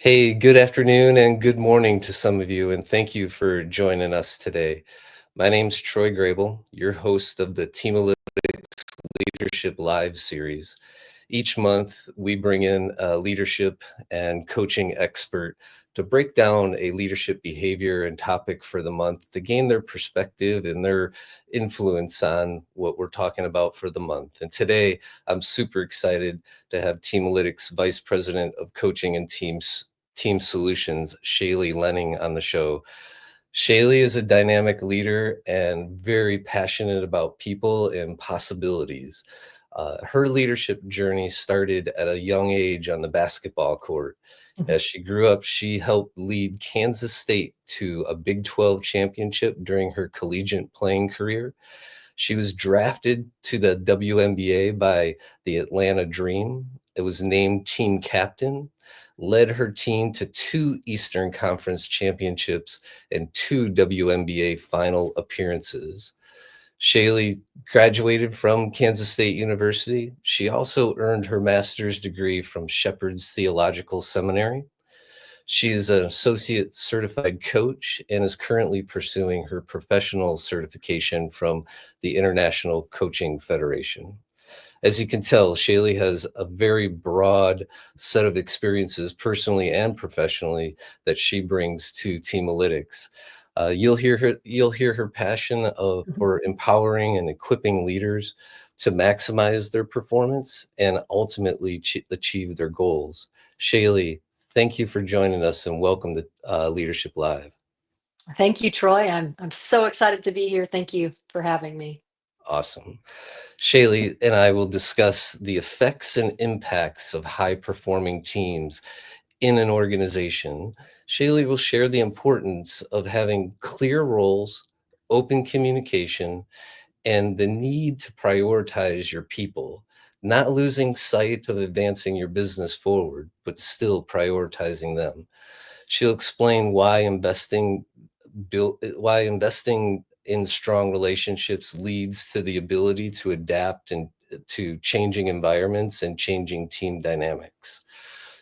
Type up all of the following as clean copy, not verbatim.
Hey, good afternoon and good morning to some of you, and thank you for joining us today. My name's Troy Grable, your host of the Team Olympics Leadership Live series. Each month, we bring in a leadership and coaching expert to break down a leadership behavior and topic for the month to gain their perspective and their influence on what we're talking about for the month. And today, I'm super excited to have Teamalytics Vice President of Coaching and Team Solutions, Shalee Lehning, on the show. Shalee is a dynamic leader and very passionate about people and possibilities. Her leadership journey started at a young age on the basketball court. Mhm. As she grew up, she helped lead Kansas State to a Big 12 championship during her collegiate playing career. She was drafted to the WNBA by the Atlanta Dream. It was named team captain, led her team to two Eastern Conference championships and two WNBA final appearances. Shalee graduated from Kansas State University. She also earned her master's degree from Shepherd's Theological Seminary. She is an associate certified coach and is currently pursuing her professional certification from the International Coaching Federation. As you can tell, Shalee has a very broad set of experiences personally and professionally that she brings to Teamalytics. You'll hear her passion Mhm. for empowering and equipping leaders to maximize their performance and ultimately achieve their goals. Shalee, thank you for joining us and welcome to Leadership Live. Thank you, Troy. I'm so excited to be here. Thank you for having me. Awesome. Shalee and I will discuss the effects and impacts of high performing teams in an organization. Shalee will share the importance of having clear roles, open communication, and the need to prioritize your people, not losing sight of advancing your business forward, but still prioritizing them. She'll explain why investing in strong relationships leads to the ability to adapt and to changing environments and changing team dynamics.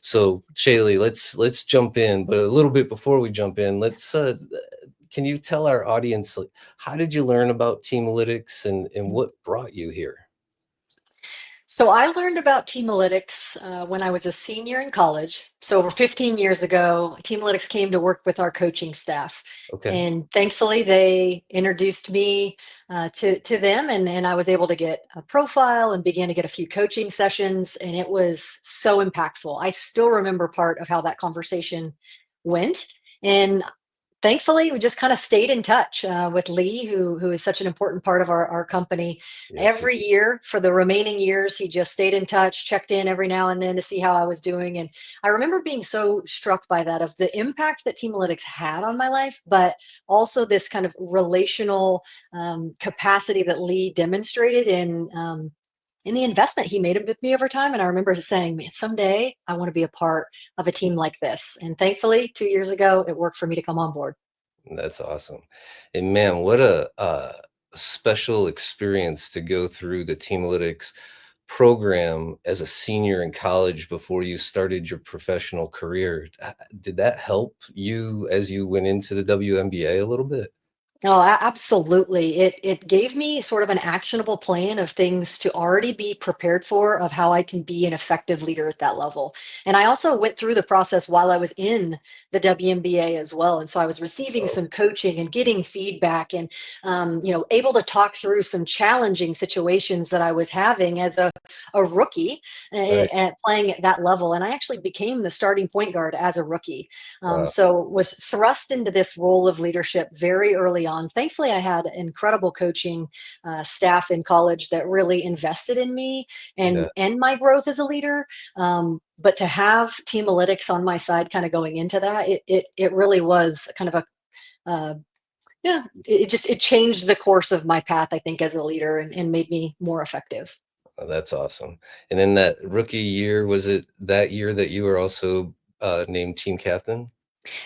So, Shaylee, let's jump in, but a little bit before we jump in, let's can you tell our audience, like, how did you learn about Teamalytics and what brought you here? So I learned about Teamalytics when I was a senior in college. So over 15 years ago, Teamalytics came to work with our coaching staff. Okay. And thankfully, they introduced me to them, and I was able to get a profile and began to get a few coaching sessions. And it was so impactful. I still remember part of how that conversation went. And thankfully, we just kind of stayed in touch with Lee, who is such an important part of our company. Yes. Every year for the remaining years, he just stayed in touch, checked in every now and then to see how I was doing. And I remember being so struck by that, of the impact that Teamalytics had on my life, but also this kind of relational capacity that Lee demonstrated in the investment he made with me over time. And I remember saying, man, someday I want to be a part of a team like this. And thankfully, 2 years ago, it worked for me to come on board. That's awesome. And man, what a special experience to go through the Teamalytics program as a senior in college before you started your professional career. Did that help you as you went into the WNBA a little bit? Oh, absolutely. It gave me sort of an actionable plan of things to already be prepared for, of how I can be an effective leader at that level. And I also went through the process while I was in the WNBA as well. And so I was receiving Oh, some coaching and getting feedback, and able to talk through some challenging situations that I was having as a rookie right. at playing at that level. And I actually became the starting point guard as a rookie. Wow. So was thrust into this role of leadership very early on. Thankfully, I had incredible coaching staff in college that really invested in me Yeah. and my growth as a leader. But to have Teamalytics on my side, kind of going into that, it really was kind of a yeah. It changed the course of my path, I think, as a leader, and made me more effective. Oh, that's awesome. And in that rookie year, was it that year that you were also named team captain?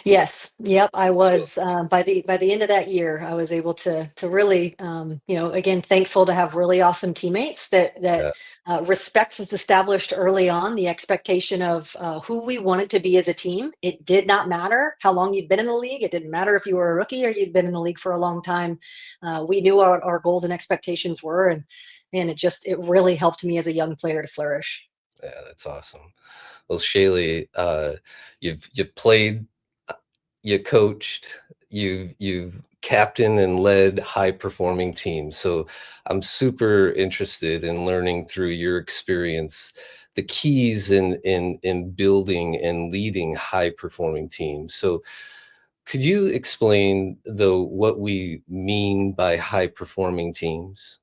Yes. Yep. I So was by the end of that year, I was able to really, again, thankful to have really awesome teammates that yeah, respect was established early on. The expectation of who we wanted to be as a team. It did not matter how long you'd been in the league. It didn't matter if you were a rookie or you'd been in the league for a long time. We knew what our goals and expectations were, and it really helped me as a young player to flourish. yeah, that's awesome. Well, Shaylee, you've played, uh, you coached, you've captained and led high performing teams. So I'm super interested in learning through your experience the keys in building and leading high performing teams. So could you explain though what we mean by high performing teams,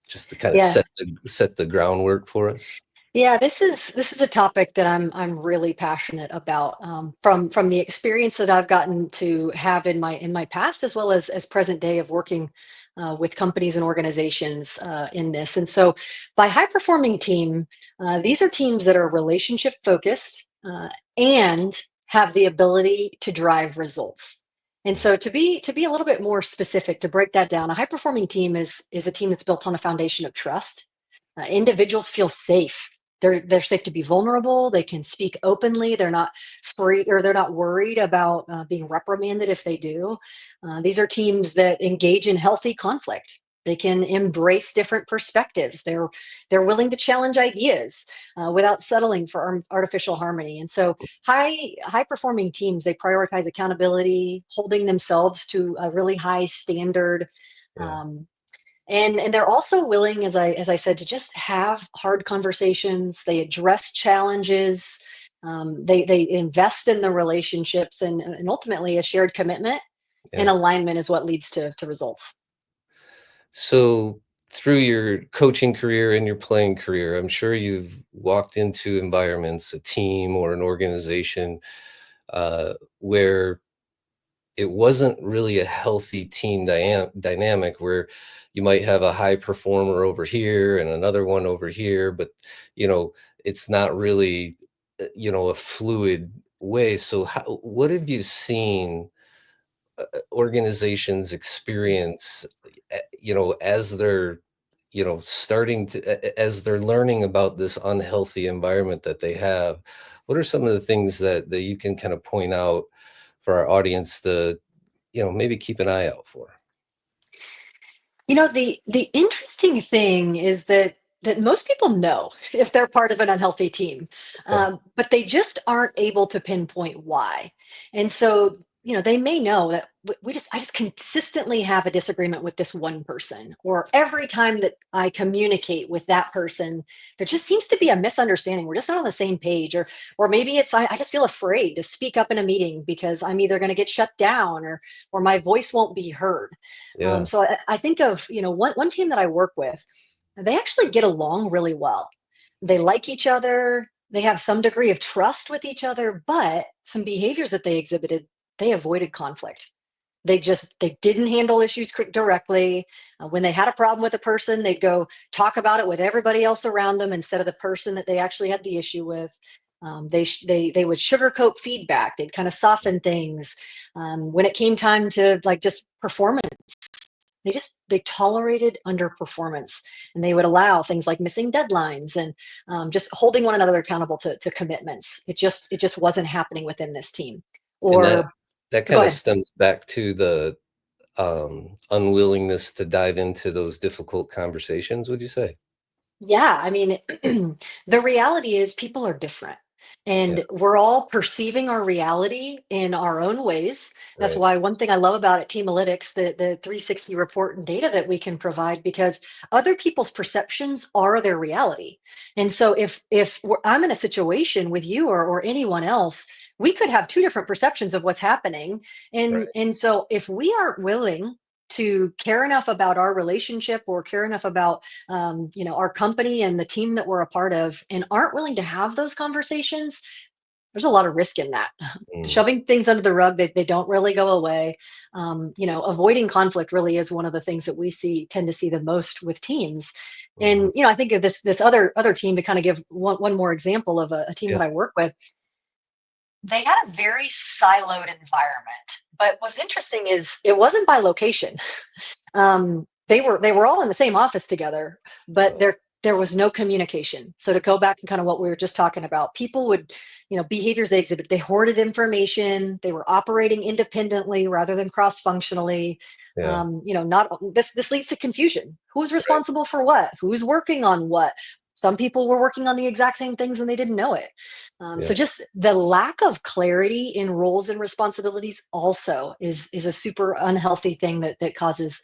just to kind of Yeah. set the groundwork for us? Yeah, this is a topic that I'm really passionate about, from the experience that I've gotten to have in my past as well as present day of working with companies and organizations in this. And so, by high performing team, these are teams that are relationship focused and have the ability to drive results. And Mm, so, to be a little bit more specific, to break that down, a high performing team is a team that's built on a foundation of trust. Individuals feel safe. They're safe to be vulnerable. They can speak openly. They're not free, or they're not worried about being reprimanded if they do. These are teams that engage in healthy conflict. They can embrace different perspectives. They're willing to challenge ideas without settling for artificial harmony. And so high performing teams, they prioritize accountability, holding themselves to a really high standard. yeah. Um, and they're also willing, as I said, to just have hard conversations. They address challenges. They invest in the relationships, and ultimately a shared commitment and Yeah. alignment is what leads to results. So through your coaching career and your playing career, I'm sure you've walked into environments, a team or an organization, where it wasn't really a healthy team dynamic, where you might have a high performer over here and another one over here, but you know, it's not really, a fluid way. So what have you seen organizations experience, as they're, starting to, as they're learning about this unhealthy environment that they have? What are some of the things that you can kind of point out for our audience to, maybe keep an eye out for? The interesting thing is that most people know if they're part of an unhealthy team, Okay. but they just aren't able to pinpoint why. And so, they may know that I just consistently have a disagreement with this one person, or every time that I communicate with that person, there just seems to be a misunderstanding. We're just not on the same page, or maybe it's I just feel afraid to speak up in a meeting because I'm either going to get shut down, or my voice won't be heard. Yeah. So I think of, one team that I work with. They actually get along really well. They like each other. They have some degree of trust with each other, but some behaviors that they exhibited, they avoided conflict. They didn't handle issues directly. When they had a problem with a person, they'd go talk about it with everybody else around them instead of the person that they actually had the issue with. They would sugarcoat feedback. They'd kind of soften things. When it came time to like just perform, they tolerated underperformance, and they would allow things like missing deadlines and just holding one another accountable to commitments. It just wasn't happening within this team. And that Or that go kind of ahead. stems back to the unwillingness to dive into those difficult conversations, would you say? Yeah, I mean, the reality is people are different, Yeah. and we're all perceiving our reality in our own ways. That's Right. why one thing I love about it, Teamalytics, the 360 report and data that we can provide, because other people's perceptions are their reality. And so I'm in a situation with you, or anyone else, we could have two different perceptions of what's happening. And Right. and so if we aren't willing to care enough about our relationship, or care enough about our company and the team that we're a part of, and aren't willing to have those conversations, there's a lot of risk in that. Mm, Shoving things under the rug, they don't really go away. Avoiding conflict really is one of the things that we tend to see the most with teams. mhm. And I think of this other team, to kind of give one more example of a team Yeah. that I work with. They had a very siloed environment. But what's interesting is it wasn't by location. They were all in the same office together, but Oh, there was no communication. So to go back and kind of what we were just talking about, people would, behaviors they exhibit, they hoarded information, they were operating independently rather than cross-functionally. yeah, Not this leads to confusion. Who's right. responsible for what? Who's working on what? Some people were working on the exact same things and they didn't know it. So Yeah, just the lack of clarity in roles and responsibilities also is a super unhealthy thing that causes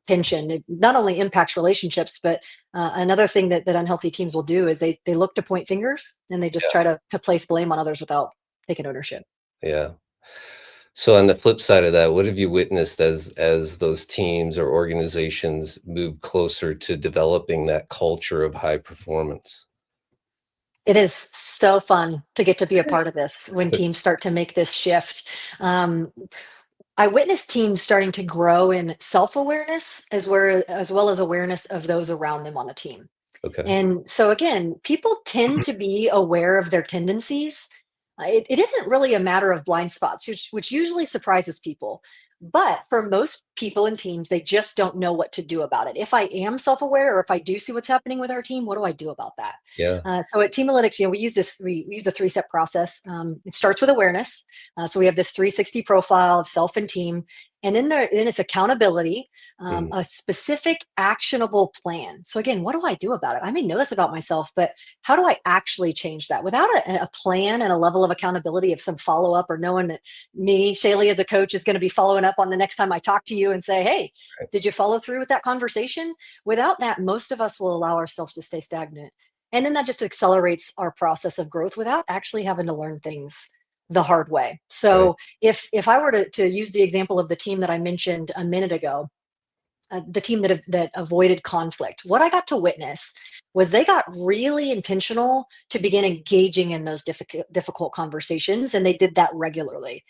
tension. It not only impacts relationships, but another thing that unhealthy teams will do is they look to point fingers and they just yeah, try to place blame on others without taking ownership. yeah. So on the flip side of that, what have you witnessed as those teams or organizations move closer to developing that culture of high performance? It is so fun to get to be a part of this when teams start to make this shift. Um, I witnessed teams starting to grow in self-awareness as well as awareness of those around them on a team. Okay. And so again, people tend to be aware of their tendencies. It isn't really a matter of blind spots, which usually surprises people. But for most people and teams, they just don't know what to do about it. If I am self-aware or if I do see what's happening with our team, what do I do about that? Yeah. So at Teamalytics, we use a three-step process. It starts with awareness. So we have this 360 profile of self and team. And then it's accountability, Mm, a specific actionable plan. So again, what do I do about it? I may know this about myself, but how do I actually change that without a plan and a level of accountability of some follow up or knowing that me, Shalee, as a coach, is going to be following up on the next time I talk to you and say, hey, right. did you follow through with that conversation? Without that, most of us will allow ourselves to stay stagnant. And then that just accelerates our process of growth without actually having to learn things the hard way. Right. So if I were to use the example of the team that I mentioned a minute ago, the team that avoided conflict. What I got to witness was they got really intentional to begin engaging in those difficult conversations, and they did that regularly.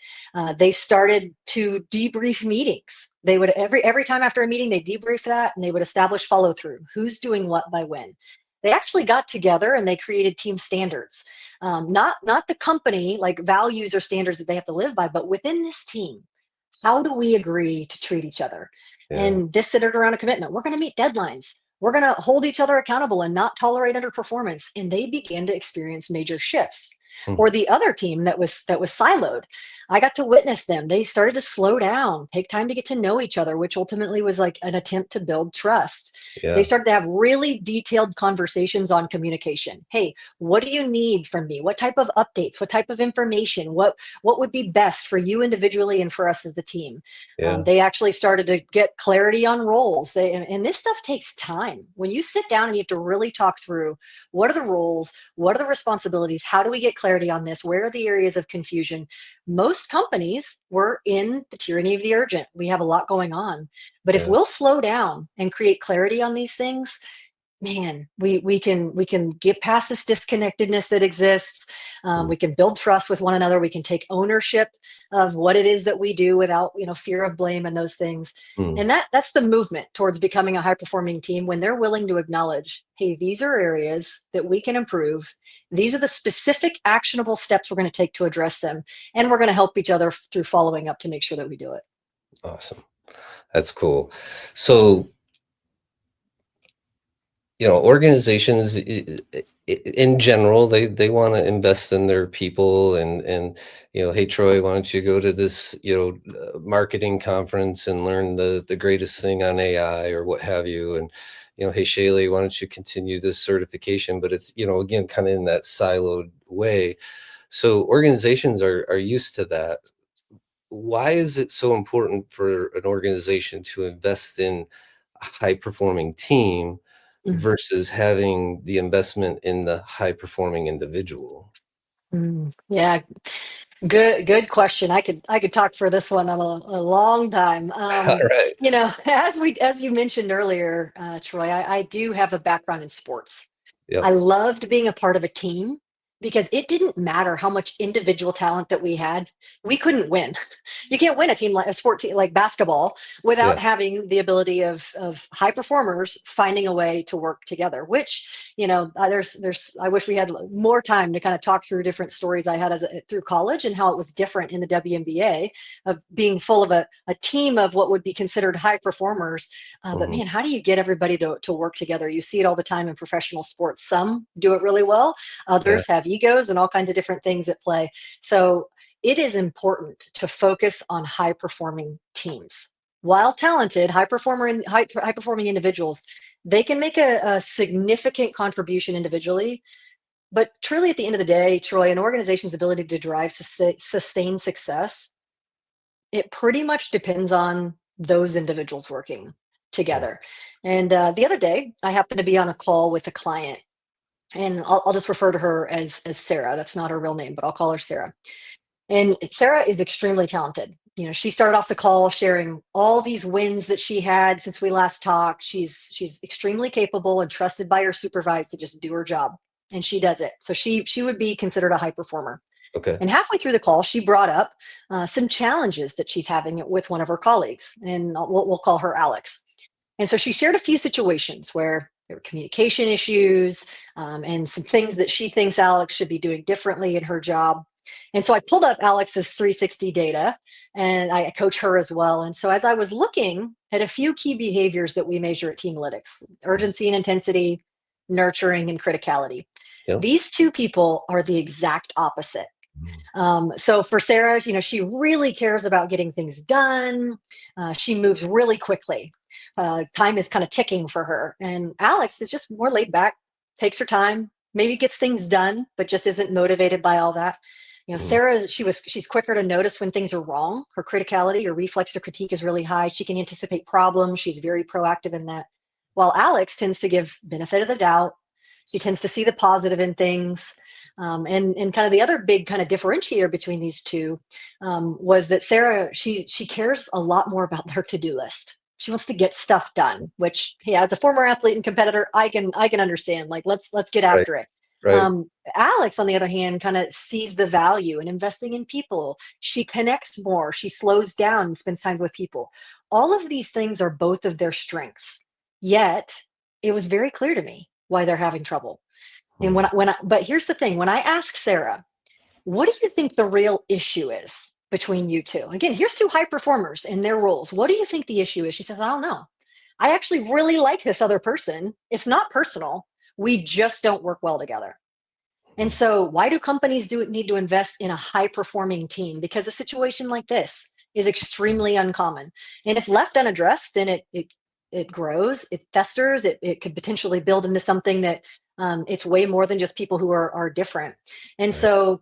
They started to debrief meetings. They would every time after a meeting they debrief that, and they would establish follow through. Who's doing what by when. They actually got together and they created team standards, not the company like values or standards that they have to live by, but within this team how do we agree to treat each other? Yeah. And this centered around a commitment. We're going to meet deadlines. We're going to hold each other accountable and not tolerate underperformance. And they began to experience major shifts. Mm, Or the other team that was siloed, I got to witness them. They started to slow down, take time to get to know each other, which ultimately was like an attempt to build trust. They yeah. started to have really detailed conversations on communication. Hey, what do you need from me? What type of updates? What type of information? What would be best for you individually and for us as the team? Yeah. They actually started to get clarity on roles. And this stuff takes time. When you sit down and you have to really talk through what are the roles, what are the responsibilities, how do we get clarity on this, where are the areas of confusion? Most companies were in the tyranny of the urgent. We have a lot going on. But if Yeah. we'll slow down and create clarity on these things, man, we can get past this disconnectedness that exists. Mm, We can build trust with one another. We can take ownership of what it is that we do without fear of blame and those things. mm, And that's the movement towards becoming a high performing team when they're willing to acknowledge, hey, these are areas that we can improve. These are the specific actionable steps we're going to take to address them, and we're going to help each other through following up to make sure that we do it. awesome. That's cool. So, organizations in general, they want to invest in their people and hey Troy, why don't you go to this marketing conference and learn the greatest thing on AI or what have you, and hey Shaylee, why don't you continue this certification? But it's again kind of in that siloed way. So organizations are used to that. Why is it so important for an organization to invest in a high performing team versus having the investment in the high performing individual? Yeah, good question. I could talk for this one a long time. All right. As you mentioned earlier, Troy, I do have a background in sports. Yep. I loved being a part of a team, because it didn't matter how much individual talent that we had, we couldn't win. You can't win a team like a sport team like basketball without Yeah. having the ability of high performers finding a way to work together. Which there's I wish we had more time to kind of talk through different stories I had through college and how it was different in the WNBA of being full of a team of what would be considered high performers. But Hmm. man, how do you get everybody to work together? You see it all the time in professional sports. Some do it really well. Yeah. Others have egos and all kinds of different things at play. So it is important to focus on high performing teams. While talented, high performing individuals, they can make a significant contribution individually. But truly, at the end of the day, Troy, an organization's ability to drive sustained success, it pretty much depends on those individuals working Yeah. together. And the other day, I happened to be on a call with a client, and I'll just refer to her as Sarah. That's not her real name, but I'll call her Sarah. And Sarah is extremely talented. She started off the call sharing all these wins that she had since we last talked. She's extremely capable and trusted by her supervisor to just do her job, and she does it. So she would be considered a high performer. Okay. And halfway through the call, she brought up some challenges that she's having with one of her colleagues, and we'll call her Alex. And so she shared a few situations where there were communication issues and some things that she thinks Alex should be doing differently in her job. And so I pulled up Alex's 360 data and I coach her as well. And so as I was looking at a few key behaviors that we measure at Teamalytics, urgency and intensity, nurturing and criticality, Yep. these two people are the exact opposite. So for Sarah, she really cares about getting things done. She moves really quickly. Time is kind of ticking for her. And Alex is just more laid back, takes her time, maybe gets things done, but just isn't motivated by all that. Mhm. Sarah, she's quicker to notice when things are wrong. Her criticality or reflex to critique is really high. She can anticipate problems. She's very proactive in that. While Alex tends to give benefit of the doubt. She tends to see the positive in things. And kind of the other big kind of differentiator between these two was that Sarah, she cares a lot more about her to-do list. She wants to get stuff done, which, yeah, as a former athlete and competitor, I can understand. Like, let's get Right. after it. Right. Alex, on the other hand, kind of sees the value in investing in people. She connects more. She slows down and spends time with people. All of these things are both of their strengths. Yet, it was very clear to me why they're having trouble. And Mhm. but here's the thing: when I ask Sarah, what do you think the real issue is between you two? Again, here's two high performers in their roles. What do you think the issue is? She says, I don't know. I actually really like this other person. It's not personal. We just don't work well together. And so, why do companies need to invest in a high performing team? Because a situation like this is extremely uncommon. And if left unaddressed, then it grows, it festers, it could potentially build into something that it's way more than just people who are different. And Right. so,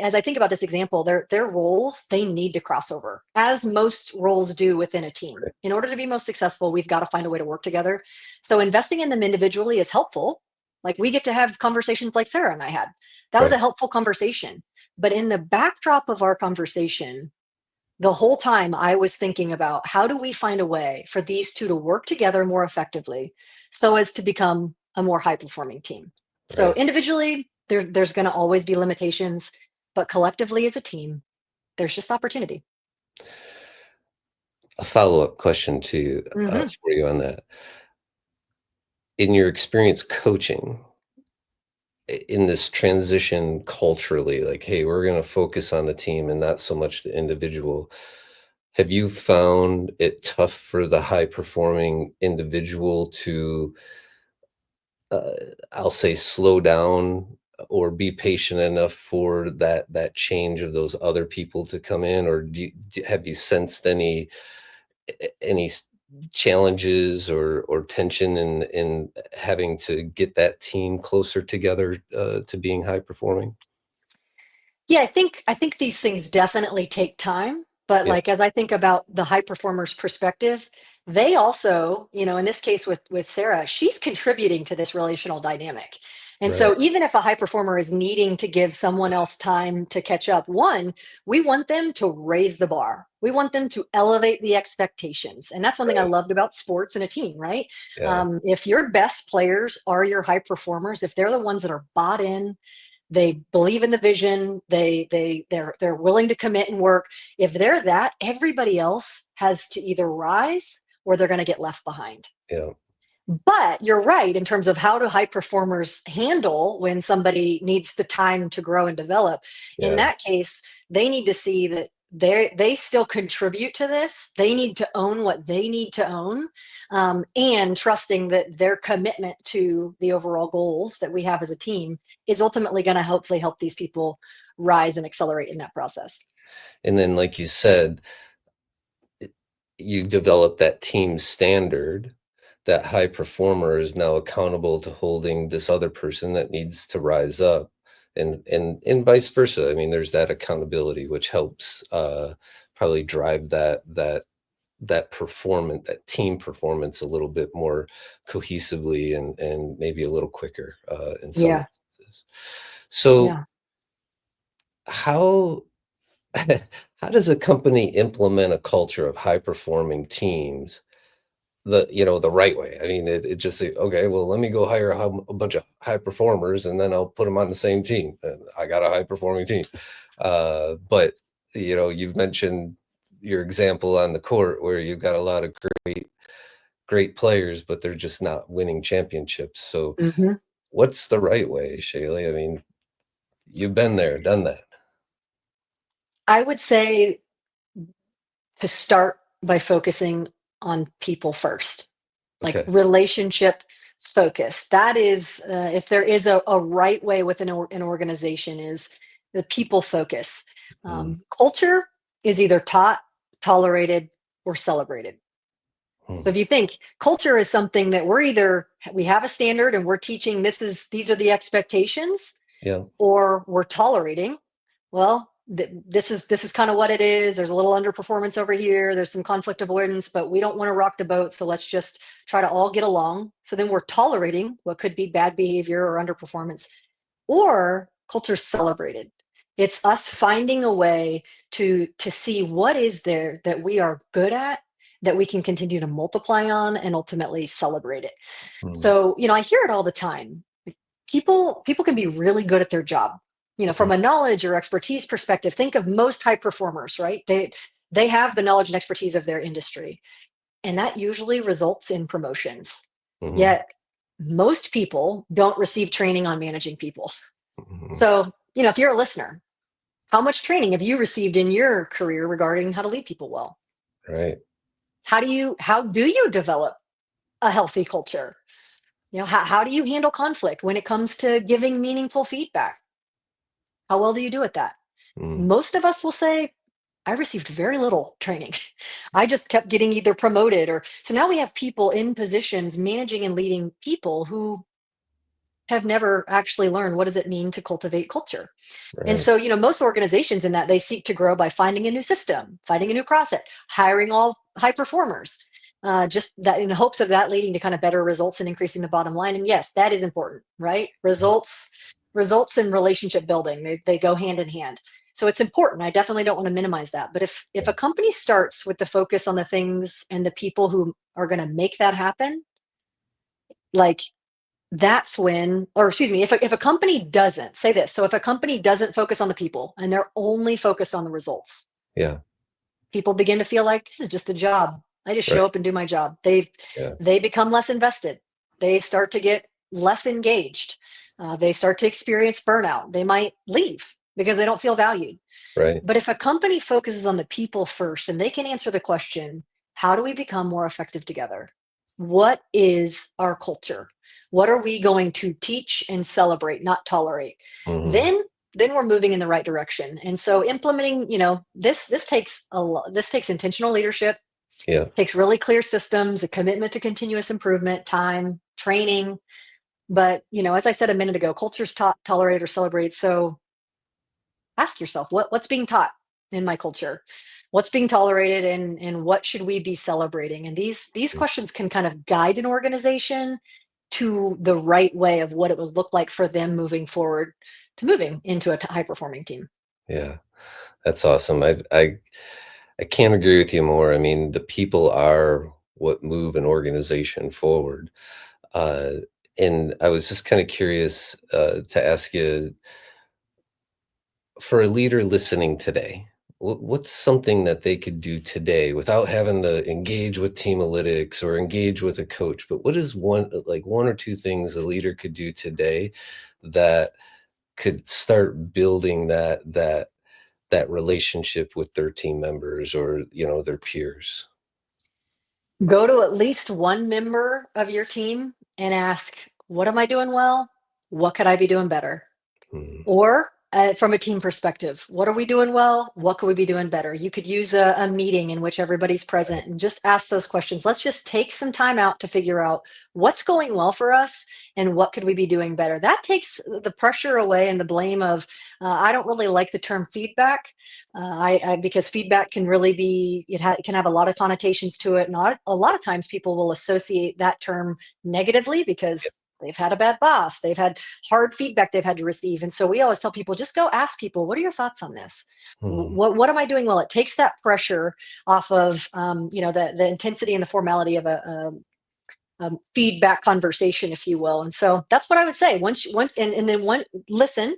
as I think about this example, their roles, they need to cross over, as most roles do within a team. Right. In order to be most successful, we've got to find a way to work together. So investing in them individually is helpful, like we get to have conversations like Sarah and I had. That was Right. a helpful conversation. But in the backdrop of our conversation, the whole time I was thinking about how do we find a way for these two to work together more effectively so as to become a more high performing team. So Right. individually, there's going to always be limitations, but collectively as a team, there's just opportunity. A follow-up question to Hmm. for you on that. In your experience coaching, in this transition culturally, like, hey, we're going to focus on the team and not so much the individual. Have you found it tough for the high performing individual to, uh, I'll say, slow down or be patient enough for that change of those other people to come in, or have you sensed any challenges or tension in having to get that team closer together to being high performing? Yeah, I think these things definitely take time, but Yeah. like as I think about the high performers perspective, they also, in this case with Sarah, she's contributing to this relational dynamic. And Right. so even if a high performer is needing to give someone else time to catch up, one, we want them to raise the bar. We want them to elevate the expectations. And that's one thing I Right. loved about sports and a team, right? Yeah. If your best players are your high performers, if they're the ones that are bought in, They believe in the vision. They're willing to commit and work. If they're that, everybody else has to either rise or they're going to get left behind. Yeah. But you're right in terms of how do high performers handle when somebody needs the time to grow and develop. In Yeah. that case, they need to see that they still contribute to this. They need to own what they need to own, and trusting that their commitment to the overall goals that we have as a team is ultimately going to hopefully help these people rise and accelerate in that process. And then, like you said, you develop that team standard. That high performer is now accountable to holding this other person that needs to rise up, and vice versa. I mean, there's that accountability, which helps probably drive that performance, that team performance, a little bit more cohesively, and maybe a little quicker in some Yeah, instances. So yeah. how how does a company implement a culture of high performing teams the right way? I mean, it just say, okay, well, let me go hire a bunch of high performers, and then I'll put them on the same team. I got a high performing team. But you've mentioned your example on the court where you've got a lot of great players, but they're just not winning championships. So Hmm. what's the right way, Shalee? I mean, you've been there, done that. I would say to start by focusing on people first, like Okay. relationship focused. That is, if there is a right way within an organization, is the people focus. Mm, Culture is either taught, tolerated, or celebrated. So mm, if you think culture is something that we have a standard and we're teaching these are the expectations, yeah. or we're tolerating, well, this is kind of what it is. There's a little underperformance over here. There's some conflict avoidance, but we don't want to rock the boat. So let's just try to all get along. So then we're tolerating what could be bad behavior or underperformance, or culture celebrated. It's us finding a way to see what is there that we are good at, that we can continue to multiply on and ultimately celebrate it. Mm, So, I hear it all the time. People can be really good at their job. mm, From a knowledge or expertise perspective, think of most high performers, right? They have the knowledge and expertise of their industry, and that usually results in promotions. mm, Yet most people don't receive training on managing people. mm, So, if you're a listener, how much training have you received in your career regarding how to lead people well? right. How do you develop a healthy culture? How do you handle conflict when it comes to giving meaningful feedback? How well do you do at that? Mm, Most of us will say, I received very little training. I just kept getting either promoted or so now we have people in positions managing and leading people who have never actually learned what does it mean to cultivate culture. And right. so, most organizations in that they seek to grow by finding a new system, finding a new process, hiring all high performers. Just that in the hopes of that leading to kind of better results and increasing the bottom line. And yes, that is important, right? Results and relationship building, they go hand in hand. So it's important. I definitely don't want to minimize that. But if a company starts with the focus on the things and the people who are going to make that happen, like that's when, or excuse me, if a company doesn't say this, so if a company doesn't focus on the people and they're only focused on the results, Yeah. people begin to feel like this is just a job. I just Right. show up and do my job. Yeah. They become less invested. They start to get less engaged. They start to experience burnout. They might leave because they don't feel valued. Right. But if a company focuses on the people first and they can answer the question, how do we become more effective together? What is our culture? What are we going to teach and celebrate, not tolerate? Mhm. Then we're moving in the right direction. And so implementing, this takes intentional leadership, Yeah. takes really clear systems, a commitment to continuous improvement, time, training. But, as I said a minute ago, culture's taught, tolerated, or celebrated. So ask yourself what's being taught in my culture, what's being tolerated, and what should we be celebrating. And these Mm, questions can kind of guide an organization to the right way of what it would look like for them moving forward to moving into a high performing team. yeah. That's awesome. I can't agree with you more. I mean, the people are what move an organization forward. Uh, and I was just kind of curious to ask you, for a leader listening today, what's something that they could do today without having to engage with Teamalytics or engage with a coach? But what is one or two things a leader could do today that could start building that relationship with their team members or their peers? Go to at least one member of your team and ask, what am I doing well? What could I be doing better? Mm, Or from a team perspective, what are we doing well? What could we be doing better? You could use a meeting in which everybody's present and just ask those questions. Let's just take some time out to figure out what's going well for us and what could we be doing better. That takes the pressure away and the blame of, I don't really like the term feedback, because feedback can really be, it can have a lot of connotations to it. And a lot of times people will associate that term negatively yep. because they've had a bad boss, they've had hard feedback they've had to receive. And so we always tell people, just go ask people, what are your thoughts on this? Mm, What am I doing well? It takes that pressure off of, the intensity and the formality of a feedback conversation, if you will. And so that's what I would say. And then listen,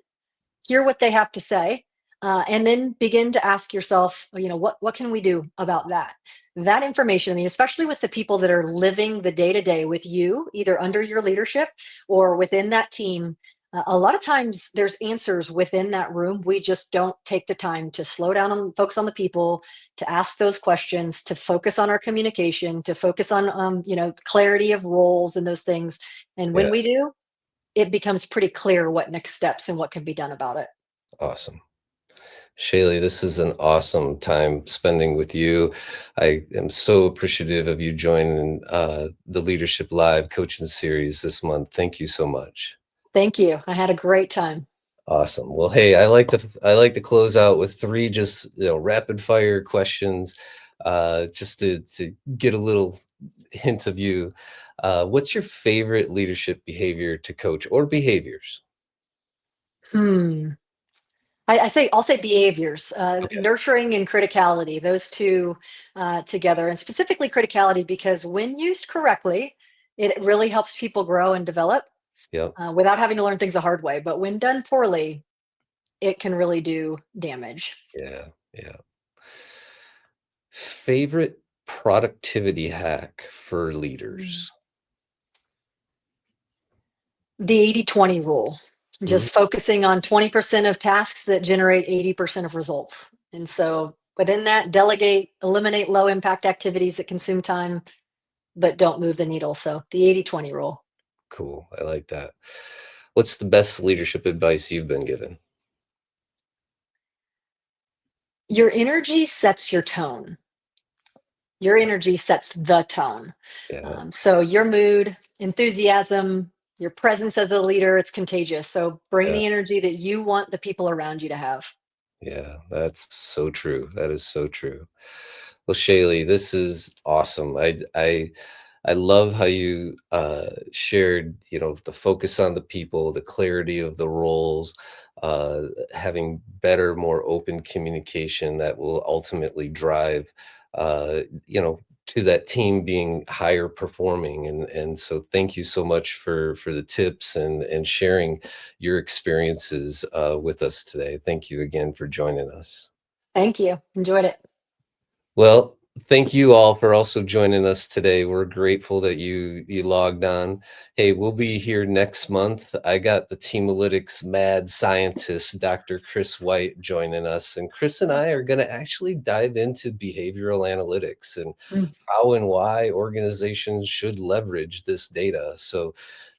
hear what they have to say, and then begin to ask yourself, what can we do about that information? I mean, especially with the people that are living the day to day with you, either under your leadership or within that team. A lot of times there's answers within that room. We just don't take the time to slow down and focus on the people, to ask those questions, to focus on our communication, to focus on, clarity of roles and those things. And when yeah, we do, it becomes pretty clear what next steps and what can be done about it. awesome. Shaylee, this is an awesome time spending with you. I am so appreciative of you joining the Leadership Live coaching series this month. Thank you so much. Thank you. I had a great time. Awesome. Well, hey, I like to close out with three just rapid fire questions, just to get a little hint of you. What's your favorite leadership behavior to coach or behaviors? Hmm. I'll say behaviors, Okay. nurturing and criticality, those two together, and specifically criticality, because when used correctly, it really helps people grow and develop Yep. without having to learn things the hard way. But when done poorly, it can really do damage. Yeah. Yeah. Favorite productivity hack for Mm. leaders? The 80-20 rule, Mhm. just focusing on 20% of tasks that generate 80% of results. And so within that, delegate, eliminate low impact activities that consume time but don't move the needle. So the 80-20 rule. Cool. I like that. What's the best leadership advice you've been given? Your energy sets your tone. Your energy sets the tone. Yeah. So your mood, enthusiasm, your presence as a leader, it's contagious. So bring Yeah. the energy that you want the people around you to have. Yeah, that's so true. That is so true. Well, Shaylee, this is awesome. I love how you shared, the focus on the people, the clarity of the roles, having better, more open communication that will ultimately drive, uh, you know, to that team being higher performing. And so, thank you so much for the tips and sharing your experiences with us today. Thank you again for joining us. Thank you. Enjoyed it. Well, thank you all for also joining us today. We're grateful that you logged on. Hey, we'll be here next month. I got the Teamalytics mad scientist, Dr. Chris White, joining us. And Chris and I are going to actually dive into behavioral analytics and Mm. how and why organizations should leverage this data. So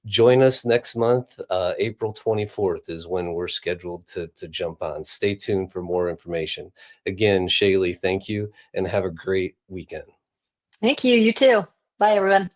join us next month. April 24th is when we're scheduled to jump on. Stay tuned for more information. Again, Shaylee, thank you and have a great weekend. Thank you. You too. Bye, everyone.